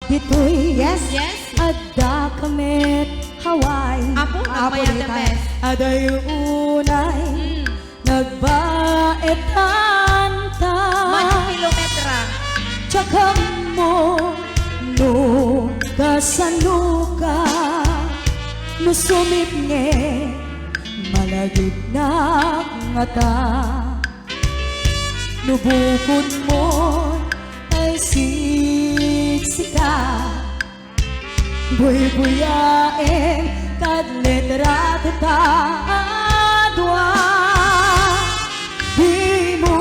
Dito'y Yes. adda kamet Hawaii. Apo, nagbayad the best. Aday unay nagbaetan ta. Manong kilometra. Tsaka mo no kasanuka no sumit nge malagip na ngata no bukod mo ay siksika buy-buyain kad letra ta adwa di mo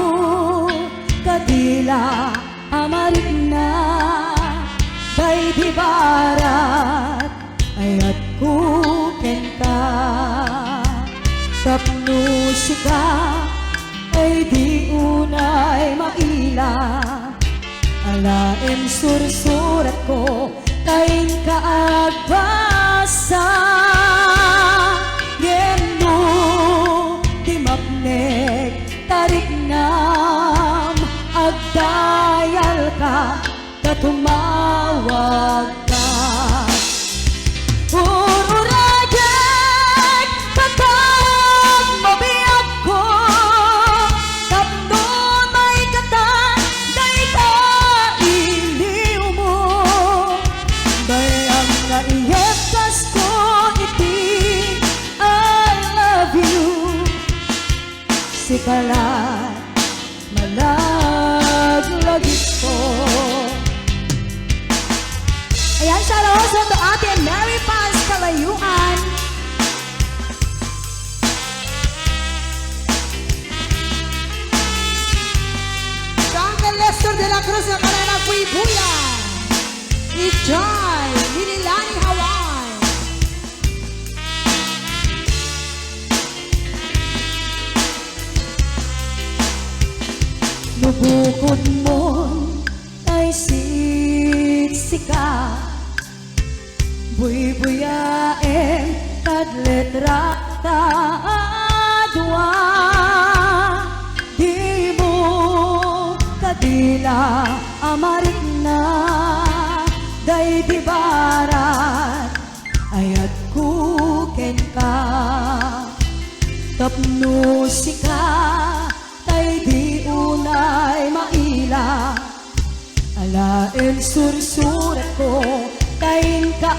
kadila amarit na kay di barat ayat kuken ka tapno sika ay di unay maila alaen sursurat ko kain kaagbasa geno di mapnek tarik nam agdayal ka katumawag ka ururagek katag mabiyag ko tapno may katan day ka iliw mo bayang nga iyepkas ko iti I love you sikalat malaglagit ko. Ayan, shout out sa to Ate Mary Paz Kalayuan. Sa Uncle Lester de la Cruz na kanana Kuibuya. Ijay, Linilani Hawaii. Nubukod mo ay siksika buy-buyain kad letra ta adwa di mo kadila amarit na day di barat ayat kuken ka tapno sika tay di unay maila alaen sursurat ko kain ka